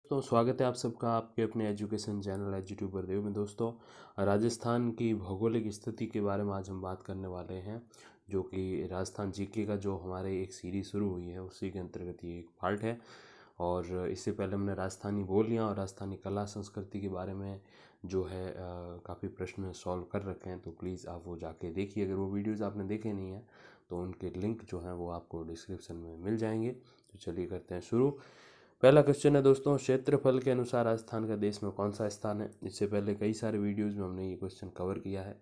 दोस्तों स्वागत है आप सबका आपके अपने एजुकेशन चैनल एजुट्यूबर देव में। दोस्तों राजस्थान की भौगोलिक स्थिति के बारे में आज हम बात करने वाले हैं, जो कि राजस्थान जीके का जो हमारे एक सीरीज़ शुरू हुई है उसी के अंतर्गत ये एक पार्ट है। और इससे पहले हमने राजस्थानी बोलियां और राजस्थानी कला संस्कृति के बारे में जो है काफ़ी प्रश्न सॉल्व कर रखे हैं, तो प्लीज़ आप वो जाके देखिए। अगर वो वीडियोज़ आपने देखे नहीं हैं तो उनके लिंक जो हैं वो आपको डिस्क्रिप्शन में मिल जाएंगे। तो चलिए करते हैं शुरू। पहला क्वेश्चन है दोस्तों, क्षेत्रफल के अनुसार राजस्थान का देश में कौन सा स्थान है। इससे पहले कई सारे वीडियोस में हमने ये क्वेश्चन कवर किया है।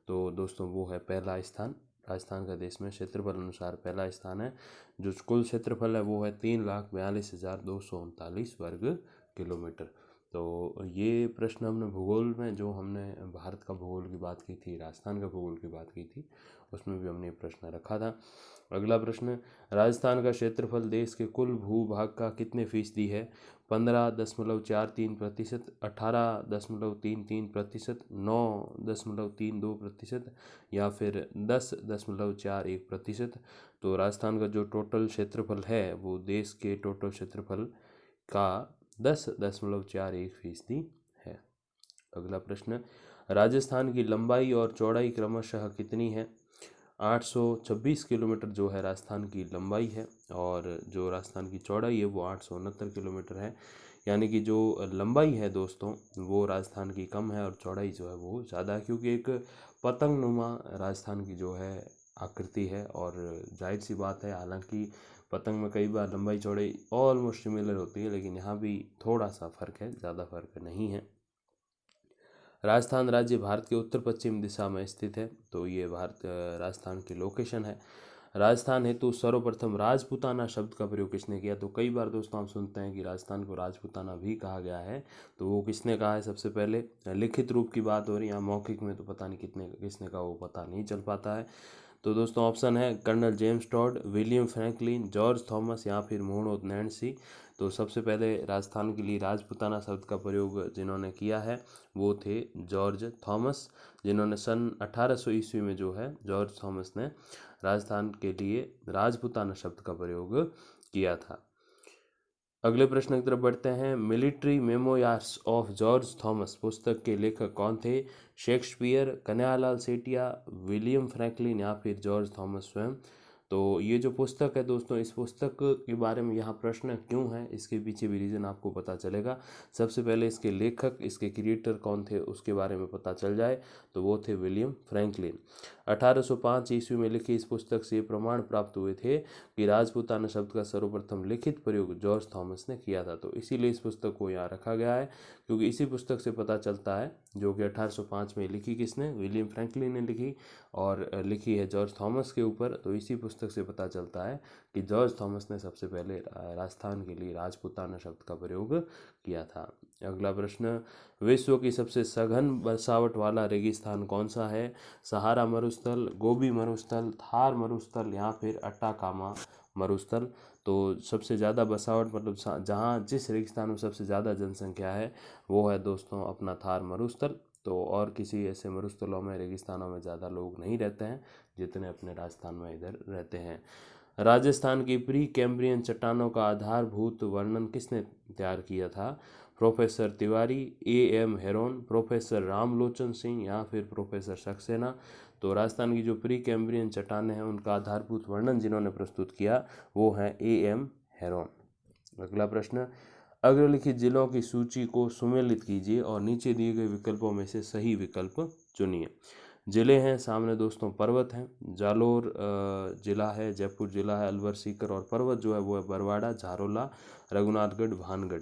तो दोस्तों वो है पहला स्थान, राजस्थान का देश में क्षेत्रफल अनुसार पहला स्थान है। जो कुल क्षेत्रफल है वो है 3,42,239 वर्ग किलोमीटर। तो ये प्रश्न हमने भूगोल में, जो हमने भारत का भूगोल की बात की थी, राजस्थान का भूगोल की बात की थी, उसमें भी हमने प्रश्न रखा था। अगला प्रश्न, राजस्थान का क्षेत्रफल देश के कुल भूभाग का कितने फीसदी है। 15.43%, 18.33%, 9.32%, या फिर 10.41%। तो राजस्थान का जो टोटल क्षेत्रफल है वो देश के टोटल क्षेत्रफल का 10.41% है। अगला प्रश्न, राजस्थान की लंबाई और चौड़ाई क्रमशः कितनी है। 826 किलोमीटर जो है राजस्थान की लंबाई है, और जो राजस्थान की चौड़ाई है वो 869 किलोमीटर है। यानी कि जो लंबाई है दोस्तों वो राजस्थान की कम है और चौड़ाई जो है वो ज़्यादा है, क्योंकि एक पतंग नुमा राजस्थान की जो है आकृति है। और जाहिर सी बात है, हालांकि पतंग में कई बार लंबाई चौड़ाई ऑलमोस्ट सिमिलर होती है, लेकिन यहाँ भी थोड़ा सा फ़र्क है, ज़्यादा फर्क नहीं है। राजस्थान राज्य भारत के उत्तर पश्चिम दिशा में स्थित है। तो ये राजस्थान की लोकेशन है। राजस्थान हेतु सर्वप्रथम राजपूताना शब्द का प्रयोग किसने किया। तो कई बार दोस्तों हम सुनते हैं कि राजस्थान को राजपूताना भी कहा गया है, तो वो किसने कहा है। सबसे पहले लिखित रूप की बात हो रही है, मौखिक में तो पता नहीं किसने कहा, वो पता नहीं चल पाता है। तो दोस्तों ऑप्शन है colonel James Tod, William Franklin, George Thomas, या फिर मोहम्मद नैन्सी। तो सबसे पहले राजस्थान के लिए राजपूताना शब्द का प्रयोग जिन्होंने किया है वो थे जॉर्ज थॉमस, जिन्होंने सन 1800 ईस्वी में जो है जॉर्ज थॉमस ने राजस्थान के लिए राजपूताना शब्द का प्रयोग किया था। अगले प्रश्न की तरफ बढ़ते हैं। Military memoirs of George Thomas पुस्तक के लेखक कौन थे। Shakespeare, Kanhaiyalal Sethia, William Franklin, या फिर जॉर्ज थॉमस स्वयं। तो ये जो पुस्तक है दोस्तों, इस पुस्तक के बारे में यहाँ प्रश्न क्यों है, इसके पीछे भी रीज़न आपको पता चलेगा। सबसे पहले इसके लेखक, इसके क्रिएटर कौन थे उसके बारे में पता चल जाए, तो वो थे विलियम फ्रैंकलिन। 1805 ईस्वी में लिखी इस पुस्तक से प्रमाण प्राप्त हुए थे कि राजपूताना शब्द का सर्वप्रथम लिखित प्रयोग जॉर्ज थॉमस ने किया था। तो इसीलिए इस पुस्तक को यहाँ रखा गया है, क्योंकि इसी पुस्तक से पता चलता है, जो कि 1805 में लिखी किसने, विलियम फ्रैंकलिन ने लिखी, और लिखी है जॉर्ज थॉमस के ऊपर। तो इसी पुस्तक से पता चलता है कि जॉर्ज थॉमस ने सबसे पहले राजस्थान के लिए राजपूताना शब्द का प्रयोग किया था। अगला प्रश्न, विश्व की सबसे सघन बसावट वाला रेगिस्तान कौन सा है। सहारा मरुस्थल, गोबी मरुस्थल, थार मरुस्थल, या फिर अट्टाकामा मरुस्थल। तो सबसे ज़्यादा बसावट मतलब जहाँ जिस रेगिस्तान में सबसे ज़्यादा जनसंख्या है वो है दोस्तों अपना थार मरुस्थल। तो और किसी ऐसे मरुस्थलों में, रेगिस्तानों में ज़्यादा लोग नहीं रहते हैं जितने अपने राजस्थान में इधर रहते हैं। राजस्थान की प्री कैम्ब्रियन चट्टानों का आधारभूत वर्णन किसने तैयार किया था। Professor Tiwari, M Heron, professor Ramlochan Singh, या फिर प्रोफेसर सक्सेना। तो राजस्थान की जो प्री कैम्ब्रियन चट्टानें हैं उनका आधारभूत वर्णन जिन्होंने प्रस्तुत किया वो है एम हेरोन। अगला प्रश्न, अग्रलिखित जिलों की सूची को सुमेलित कीजिए और नीचे दिए गए विकल्पों में से सही विकल्प चुनिए। जिले हैं सामने दोस्तों, पर्वत हैं, जालोर जिला है, जयपुर जिला है, अलवर, सीकर, और पर्वत जो है वो है बरवाड़ा, झारोला, रघुनाथगढ़, भानगढ़।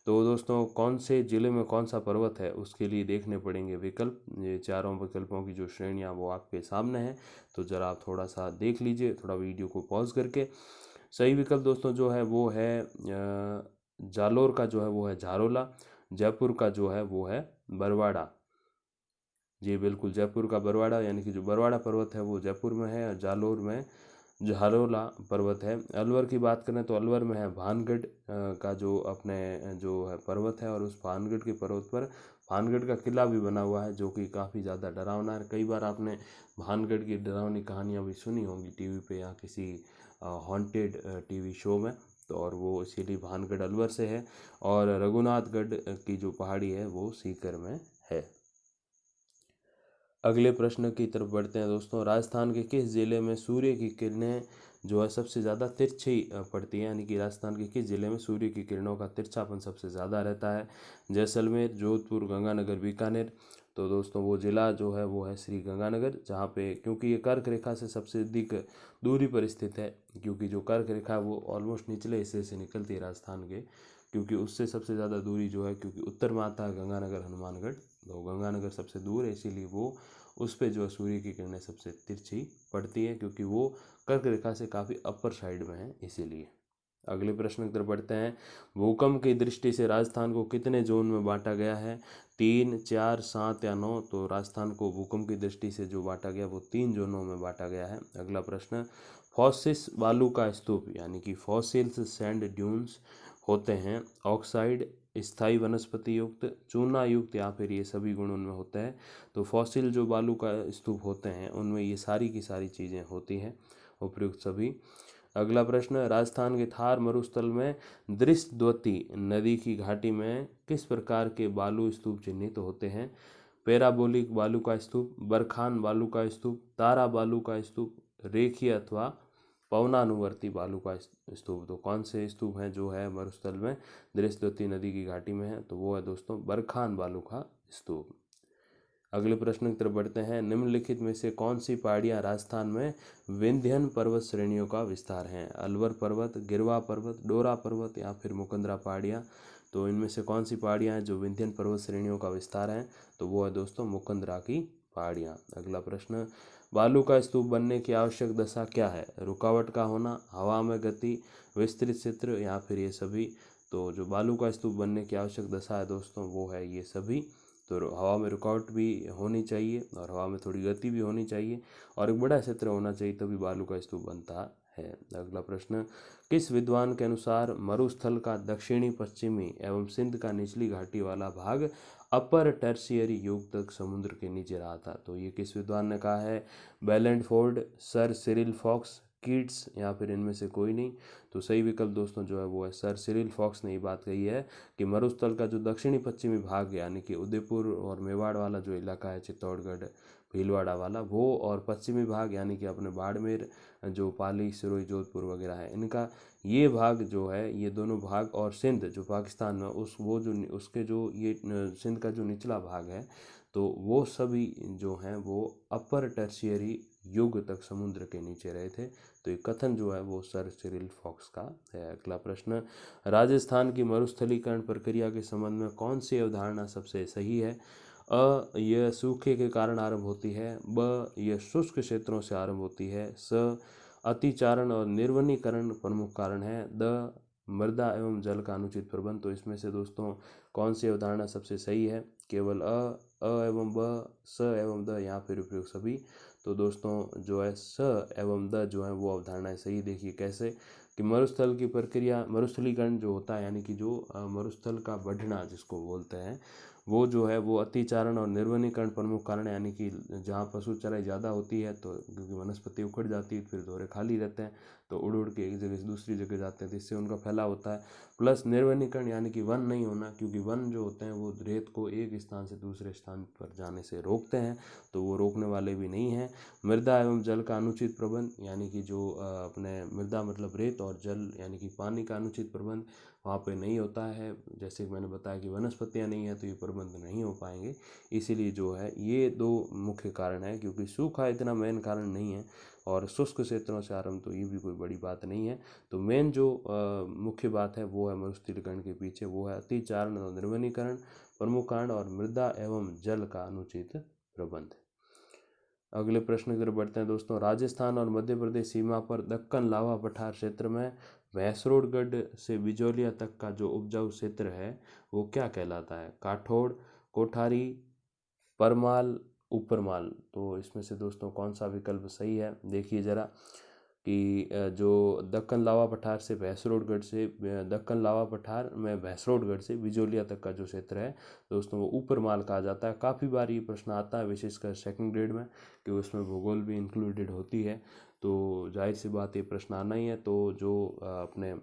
तो दोस्तों कौन से जिले में कौन सा पर्वत है उसके लिए देखने पड़ेंगे विकल्प। ये चारों विकल्पों की जो श्रेणियाँ वो आपके सामने हैं, तो ज़रा आप थोड़ा सा देख लीजिए, थोड़ा वीडियो को पॉज करके। सही विकल्प दोस्तों जो है वो है जालोर का जो है वो है झारोला, जयपुर का जो है वो है बरवाड़ा। जी बिल्कुल, जयपुर का बरवाड़ा, यानी कि जो बरवाड़ा पर्वत है वो जयपुर में है, और जालोर में झारोला पर्वत है। अलवर की बात करें तो अलवर में है भानगढ़ का जो अपने जो है पर्वत है, और उस भानगढ़ के पर्वत पर भानगढ़ का किला भी बना हुआ है, जो कि काफ़ी ज़्यादा डरावना है। कई बार आपने भानगढ़ की डरावनी कहानियाँ भी सुनी होंगी टीवी पे या किसी हॉन्टेड टीवी शो में। तो और वो इसीलिए भानगढ़ अलवर से है, और रघुनाथगढ़ की जो पहाड़ी है वो सीकर में है। अगले प्रश्न की तरफ बढ़ते हैं दोस्तों। राजस्थान के किस जिले में सूर्य की किरणें जो है सबसे ज़्यादा तिरछी पड़ती है, यानी कि राजस्थान के किस जिले में सूर्य की किरणों का तिरछापन सबसे ज़्यादा रहता है? जैसलमेर, जोधपुर, गंगानगर, बीकानेर। तो दोस्तों वो ज़िला जो है वो है श्री गंगानगर, जहाँ पे क्योंकि ये कर्क रेखा से सबसे अधिक दूरी पर स्थित है, क्योंकि जो कर्क रेखा है वो ऑलमोस्ट निचले हिस्से से निकलती है राजस्थान के, क्योंकि उससे सबसे ज़्यादा दूरी जो है, क्योंकि उत्तर में आता है गंगानगर, हनुमानगढ़, तो गंगानगर सबसे दूर है, इसीलिए वो उस पे जो है सूर्य की किरणें सबसे तिरछी पड़ती है, क्योंकि वो कर्क रेखा से काफ़ी अपर साइड में है इसीलिए। अगले प्रश्न की तरफ बढ़ते हैं। भूकंप की दृष्टि से राजस्थान को कितने जोन में बांटा गया है? 3, 4, 7 या 9? तो राजस्थान को भूकंप की दृष्टि से जो बांटा गया वो 3 जोनों में बांटा गया है। अगला प्रश्न, फॉसिस बालू का स्तूप, यानी कि फॉसिल्स सैंड ड्यून्स होते हैं ऑक्साइड, स्थायी वनस्पति युक्त, चूना युक्त, या फिर ये सभी गुण उनमें होते हैं? तो फॉसिल जो बालू का स्तूप होते हैं उनमें ये सारी की सारी चीज़ें होती हैं, उपयुक्त सभी। अगला प्रश्न, राजस्थान के थार मरुस्थल में दृष्टद्वती नदी की घाटी में किस प्रकार के बालू स्तूप चिन्हित होते हैं? पैराबोलिक बालू का स्तूप, बरखान बालू का स्तूप, तारा बालू का स्तूप, रेखीय अथवा पवनानुवर्ती बालू का स्तूप? तो कौन से स्तूप हैं जो है मरुस्थल में दृष्टद्वती नदी की घाटी में है? तो वो है दोस्तों बरखान बालू का स्तूप। अगले प्रश्न की तरफ बढ़ते हैं। निम्नलिखित में से कौन सी पहाड़ियाँ राजस्थान में विंध्यन पर्वत श्रेणियों का विस्तार हैं? अलवर पर्वत, गिरवा पर्वत, डोरा पर्वत, या फिर मुकंदरा पहाड़ियाँ? तो इनमें से कौन सी पहाड़ियाँ हैं जो विंध्यन पर्वत श्रेणियों का विस्तार हैं? तो वो है दोस्तों मुकंदरा की पहाड़ियाँ। अगला प्रश्न, बालू का स्तूप बनने की आवश्यक दशा क्या है? रुकावट का होना, हवा में गति, विस्तृत क्षेत्र, या फिर ये सभी? तो जो बालू का स्तूप बनने की आवश्यक दशा है दोस्तों वो है ये सभी। तो हवा में रुकावट भी होनी चाहिए, और हवा में थोड़ी गति भी होनी चाहिए, और एक बड़ा क्षेत्र होना चाहिए, तभी बालू का स्तूप बनता है। अगला प्रश्न, किस विद्वान के अनुसार मरुस्थल का दक्षिणी पश्चिमी एवं सिंध का निचली घाटी वाला भाग अपर टर्शियरी युग तक समुद्र के नीचे रहा था? तो ये किस विद्वान ने कहा है? बेलेंडफोर्ड, सर सिरिल फॉक्स, कीट्स, या फिर इनमें से कोई नहीं? तो सही विकल्प दोस्तों जो है वो है सर सिरिल फॉक्स ने ये बात कही है कि मरुस्थल का जो दक्षिणी पश्चिमी भाग यानी कि उदयपुर और मेवाड़ वाला जो इलाका है, चित्तौड़गढ़, भीलवाड़ा वाला, वो और पश्चिमी भाग यानी कि अपने बाड़मेर, जो पाली, सिरोही, जोधपुर वगैरह है, इनका ये भाग जो है, ये दोनों भाग, और सिंध जो पाकिस्तान में उस वो जो उसके जो ये सिंध का जो निचला भाग है, तो वो सभी जो हैं वो अपर टर्शियरी युग तक समुद्र के नीचे रहे थे। तो ये कथन जो है वो सर सिरिल फॉक्स का है। अगला प्रश्न, राजस्थान की मरुस्थलीकरण प्रक्रिया के संबंध में कौन सी अवधारणा सबसे सही है? अ, यह सूखे के कारण आरंभ होती है, ब, यह शुष्क क्षेत्रों से आरंभ होती है, स, अतिचारण और निर्वनीकरण प्रमुख कारण है, द, मृदा एवं जल का अनुचित प्रबंध। तो इसमें से दोस्तों कौन सी अवधारणा सबसे सही है? केवल अ एवं ब, स एवं द, या फिर उपयुक्त सभी? तो दोस्तों जो है स एवं द जो है वो अवधारणाएं सही। देखिए कैसे कि मरुस्थल की प्रक्रिया, मरुस्थलीकरण जो होता है, यानी कि जो मरुस्थल का बढ़ना जिसको बोलते हैं, वो जो है वो अतिचारण और निर्वनीकरण प्रमुख कारण है, यानी कि जहाँ पशु चराई ज़्यादा होती है तो क्योंकि वनस्पति उखड़ जाती है, फिर दोहरे खाली रहते हैं, तो उड़ उड़ के एक जगह से दूसरी जगह जाते हैं, तो इससे उनका फैलाव होता है। प्लस निर्वनीकरण यानी कि वन नहीं होना, क्योंकि वन जो होते हैं वो रेत को एक स्थान से दूसरे स्थान पर जाने से रोकते हैं, तो वो रोकने वाले भी नहीं हैं। मृदा एवं जल का अनुचित प्रबंध, यानी कि जो अपने मृदा मतलब रेत, और जल यानी कि पानी का अनुचित प्रबंध वहाँ पे नहीं होता है। जैसे कि मैंने बताया कि वनस्पतियाँ नहीं है तो ये प्रबंध नहीं हो पाएंगे, इसीलिए जो है ये दो मुख्य कारण है, क्योंकि सूखा इतना मेन कारण नहीं है, और शुष्क क्षेत्रों से आरंभ तो ये भी कोई बड़ी बात नहीं है। तो मेन जो मुख्य बात है वो है मरुस्थलीकरण के पीछे, वो है अतिचारण और निर्वनीकरण प्रमुख कारण, और मृदा एवं जल का अनुचित प्रबंध। अगले प्रश्न की तरफ बढ़ते हैं दोस्तों। राजस्थान और मध्य प्रदेश सीमा पर दक्कन लावा पठार क्षेत्र में भैंसरोडगढ़ से बिजौलिया तक का जो उपजाऊ क्षेत्र है वो क्या कहलाता है? काठोड़, कोठारी, परमाल, ऊपरमाल? तो इसमें से दोस्तों कौन सा विकल्प सही है? देखिए जरा कि जो दक्कन लावा पठार से भैंसरोडगढ़ से दक्कन लावा पठार में भैंसरोडगढ़ से बिजोलिया तक का जो क्षेत्र है दोस्तों वो ऊपरमाल कहा जाता है। काफ़ी बार ये प्रश्न आता है, विशेषकर सेकंड ग्रेड में, कि उसमें भूगोल भी इंक्लूडेड होती है, तो जाहिर सी बात ये प्रश्न आना ही है। तो जो अपने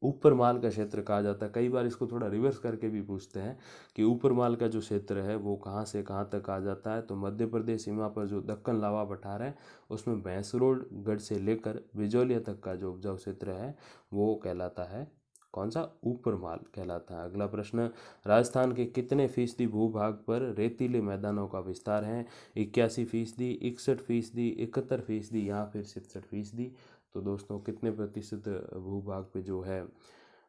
ऊपरमाल का क्षेत्र कहा जाता है। कई बार इसको थोड़ा रिवर्स करके भी पूछते हैं कि ऊपरमाल का जो क्षेत्र है वो कहाँ से कहाँ तक आ जाता है। तो मध्य प्रदेश सीमा पर जो दक्कन लावा पठार है उसमें भैंसरोड गढ़ से लेकर बिजौलिया तक का जो उपजाऊ क्षेत्र है वो कहलाता है कौन सा, ऊपरमाल कहलाता है। अगला प्रश्न, राजस्थान के कितने फीसदी भूभाग पर रेतीले मैदानों का विस्तार है? 81%, 61%, 71% या फिर 67%। तो दोस्तों कितने प्रतिशत भूभाग पे जो है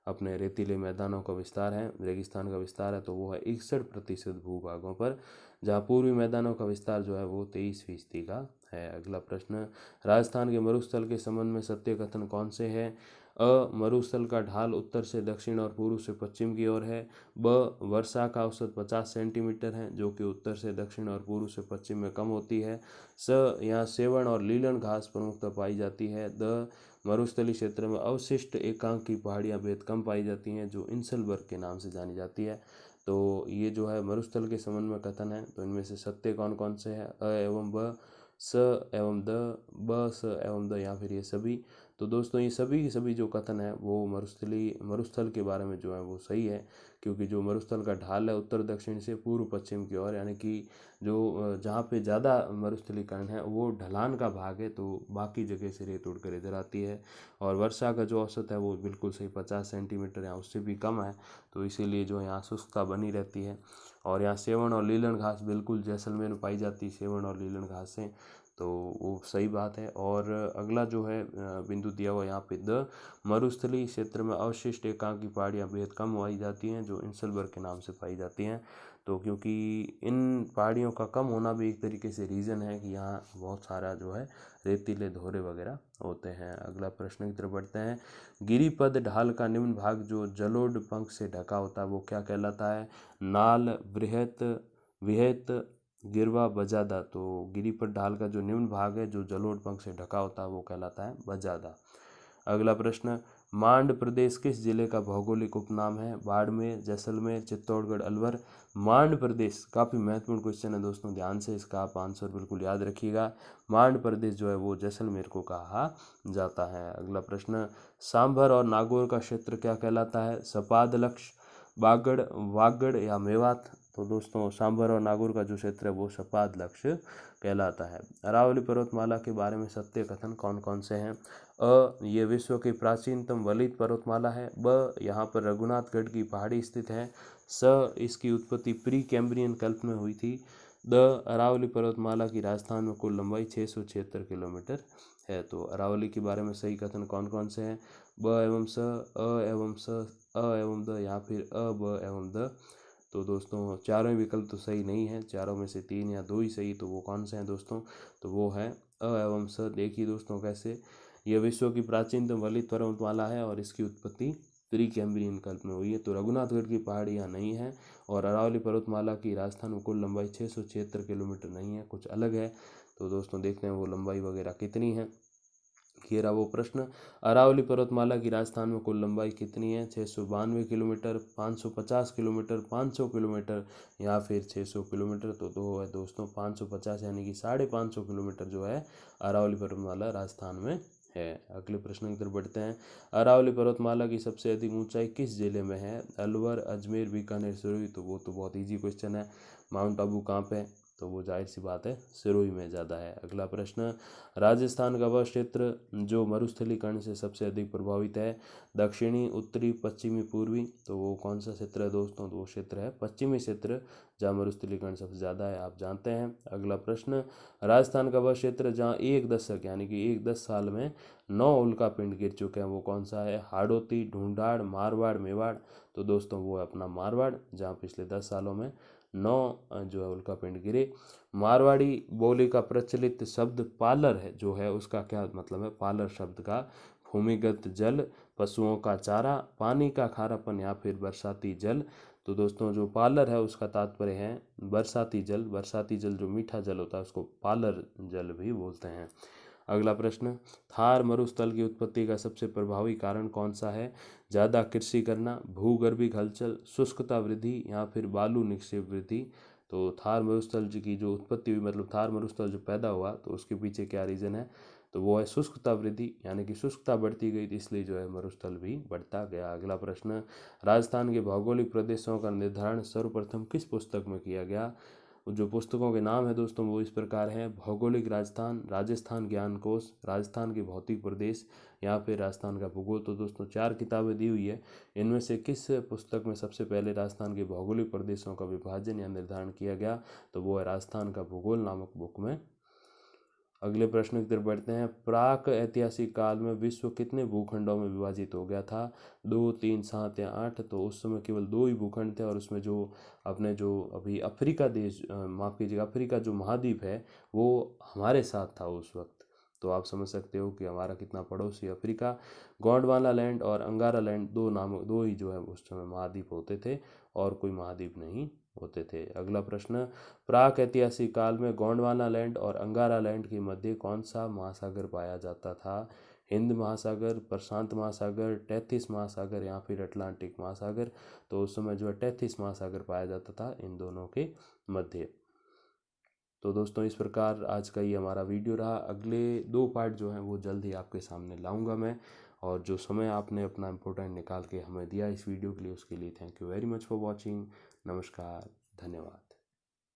अपने रेतीले मैदानों का विस्तार है, रेगिस्तान का विस्तार है, तो वो है 61% भूभागों पर, जहाँ पूर्वी मैदानों का विस्तार जो है वो 23% का है। अगला प्रश्न, राजस्थान के मरुस्थल के संबंध में सत्य कथन कौन से है? अ, मरुस्थल का ढाल उत्तर से दक्षिण और पूर्व से पश्चिम की ओर है। ब, वर्षा का औसत 50 सेंटीमीटर है जो कि उत्तर से दक्षिण और पूर्व से पश्चिम में कम होती है। स, यहाँ सेवण और लीलन घास प्रमुखतः पाई जाती है। द, मरुस्थलीय क्षेत्र में अवशिष्ट एकांक की पहाड़ियाँ बेहद कम पाई जाती हैं जो इंसलबर्ग के नाम से जानी जाती है। तो ये जो है मरुस्थल के संबंध में कथन है। तो इनमें से सत्य कौन कौन से हैं? अ एवं ब, स एवं द, ब, स एवं द, या फिर ये सभी। तो दोस्तों ये सभी के सभी जो कथन है वो मरुस्थल के बारे में जो है वो सही है, क्योंकि जो मरुस्थल का ढाल है उत्तर दक्षिण से पूर्व पश्चिम की ओर, यानी कि जो जहाँ पे ज़्यादा मरुस्थलीकरण है वो ढलान का भाग है, तो बाकी जगह से रेत उड़कर इधर आती है। और वर्षा का जो औसत है वो बिल्कुल सही 50 सेंटीमीटर या उससे भी कम है, तो इसीलिए जो यहाँ शुष्कता बनी रहती है। और यहाँ सेवण और लीलन घास बिल्कुल जैसलमेर में पाई जाती है, सेवण और लीलन घासें, तो वो सही बात है। और अगला जो है बिंदु दिया हुआ यहाँ पे, द, मरुस्थलीय क्षेत्र में अवशिष्ट एकांक की पहाड़ियाँ बेहद कम पाई जाती हैं जो इंसलबर्ग के नाम से पाई जाती हैं। तो क्योंकि इन पहाड़ियों का कम होना भी एक तरीके से रीज़न है कि यहाँ बहुत सारा जो है रेतीले धोरे वगैरह होते हैं। अगला प्रश्न की तरफ बढ़ते हैं, गिरिपद ढाल का निम्न भाग जो जलोढ़ पंख से ढका होता है वो क्या कहलाता है? नाल, बृहत, विहत, गिरवा, बजादा। तो गिरिपद ढाल का जो निम्न भाग है जो जलोढ़ पंख से ढका होता है वो कहलाता है बजादा। अगला प्रश्न, मांड प्रदेश किस जिले का भौगोलिक उपनाम है? बाड़मेर, जैसलमेर, चित्तौड़गढ़, अलवर। मांड प्रदेश काफ़ी महत्वपूर्ण क्वेश्चन है दोस्तों, ध्यान से इसका आप आंसर बिल्कुल याद रखिएगा। मांड प्रदेश जो है वो जैसलमेर को कहा जाता है। अगला प्रश्न, सांभर और नागौर का क्षेत्र क्या कहलाता है? सपाद लक्ष्य, बागड़, वागड़ या मेवात। तो दोस्तों सांभर और नागौर का जो क्षेत्र है वो सपाद लक्ष्य कहलाता है। अरावली पर्वतमाला के बारे में सत्य कथन कौन कौन से हैं? अ, ये विश्व की प्राचीनतम वलित पर्वतमाला है। ब, यहाँ पर रघुनाथगढ़ की पहाड़ी स्थित है। स, इसकी उत्पत्ति प्री कैम्ब्रियन कल्प में हुई थी। द, अरावली पर्वतमाला की राजस्थान में कुल लंबाई 676 किलोमीटर है। तो अरावली के बारे में सही कथन कौन कौन से हैं? ब एवं स, अ एवं स, अ एवं द, या फिर अ, ब एवं द। तो दोस्तों चारों ही विकल्प तो सही नहीं है, चारों में से 3 या 2 ही सही। तो वो कौन से हैं दोस्तों? तो वो है अ एवं स। देखिए दोस्तों कैसे, यह विश्व की प्राचीनतम वलित पर्वतमाला है और इसकी उत्पत्ति प्री कैम्ब्रियन कल्प में हुई है। तो रघुनाथगढ़ की पहाड़ियाँ नहीं है, और अरावली पर्वतमाला की राजस्थान में कुल लंबाई 676 किलोमीटर नहीं है, कुछ अलग है। तो दोस्तों देखते हैं वो लंबाई वगैरह कितनी है। ये रहा वो प्रश्न, अरावली पर्वतमाला की राजस्थान में कुल लंबाई कितनी है? 692 किलोमीटर, 550 किलोमीटर, 500 किलोमीटर या फिर 600 किलोमीटर। तो दो है दोस्तों 550, यानी कि 550 किलोमीटर जो है अरावली पर्वतमाला राजस्थान में है। अगले प्रश्न की तरफ बढ़ते हैं, अरावली पर्वतमाला की सबसे अधिक ऊंचाई किस जिले में है? अलवर, अजमेर, बीकानेर, सिरोही। तो वो तो बहुत ईजी क्वेश्चन है। माउंट आबू कहाँ पे? तो वो जाहिर सी बात है सिरोही में ज़्यादा है। अगला प्रश्न, राजस्थान का वह क्षेत्र जो मरुस्थलीकरण से सबसे अधिक प्रभावित है? दक्षिणी, उत्तरी, पश्चिमी, पूर्वी। तो वो कौन सा क्षेत्र है दोस्तों? तो वो क्षेत्र है पश्चिमी क्षेत्र, जहाँ मरुस्थलीकरण सबसे ज़्यादा है, आप जानते हैं। अगला प्रश्न, राजस्थान का वह क्षेत्र जहाँ एक दशक यानी कि एक 10 साल में 9 उल्का पिंड गिर चुके हैं वो कौन सा है? हाड़ौती, ढूंढाड़, मारवाड़, मेवाड़। तो दोस्तों वो है अपना मारवाड़, जहाँ पिछले 10 सालों में 9 जो है उल्का पिंड गिरे। मारवाड़ी बोली का प्रचलित शब्द पालर है, जो है उसका क्या मतलब है? पालर शब्द का भूमिगत जल, पशुओं का चारा, पानी का खारापन या फिर बरसाती जल। तो दोस्तों जो पालर है उसका तात्पर्य है बरसाती जल। बरसाती जल जो मीठा जल होता है उसको पालर जल भी बोलते हैं। अगला प्रश्न, थार मरुस्थल की उत्पत्ति का सबसे प्रभावी कारण कौन सा है? ज़्यादा कृषि करना, भूगर्भिक हलचल, शुष्कता वृद्धि या फिर बालू निक्षेप वृद्धि। तो थार मरुस्थल की जो उत्पत्ति हुई, मतलब थार मरुस्थल जो पैदा हुआ, तो उसके पीछे क्या रीज़न है? तो वो है शुष्कता वृद्धि, यानी कि शुष्कता बढ़ती गई, तो इसलिए जो है मरुस्थल भी बढ़ता गया। अगला प्रश्न, राजस्थान के भौगोलिक प्रदेशों का निर्धारण सर्वप्रथम किस पुस्तक में किया गया? जो पुस्तकों के नाम है दोस्तों वो इस प्रकार हैं: भौगोलिक राजस्थान, राजस्थान ज्ञान कोश, राजस्थान के भौतिक प्रदेश, या फिर राजस्थान का भूगोल। तो दोस्तों 4 किताबें दी हुई है, इनमें से किस पुस्तक में सबसे पहले राजस्थान के भौगोलिक प्रदेशों का विभाजन या निर्धारण किया गया? तो वो है राजस्थान का भूगोल नामक बुक में। अगले प्रश्न की तरफ बढ़ते हैं। प्राक ऐतिहासिक काल में विश्व कितने भूखंडों में विभाजित हो गया था? 2, 3, 7 या 8? तो उस समय केवल 2 ही भूखंड थे, और उसमें जो अपने जो अभी अफ्रीका देश, माफ़ कीजिएगा, अफ्रीका जो महाद्वीप है वो हमारे साथ था उस वक्त। तो आप समझ सकते हो कि हमारा कितना पड़ोसी अफ्रीका। गोंडवाना लैंड और अंगारा लैंड दो ही जो है उस समय महाद्वीप होते थे, और कोई महाद्वीप नहीं होते थे। अगला प्रश्न, प्राक ऐतिहासिक काल में गोंडवाना लैंड और अंगारा लैंड के मध्य कौन सा महासागर पाया जाता था? हिंद महासागर, प्रशांत महासागर, टैथिस महासागर, या फिर अटलांटिक महासागर? तो उस समय जो है टैथिस महासागर पाया जाता था इन दोनों के मध्य। तो दोस्तों इस प्रकार आज का ये हमारा वीडियो रहा। अगले 2 पार्ट जो हैं वो जल्द ही आपके सामने लाऊंगा मैं, और जो समय आपने अपना इम्पोर्टेंट निकाल के हमें दिया इस वीडियो के लिए, उसके लिए thank you very much for watching. नमस्कार, धन्यवाद।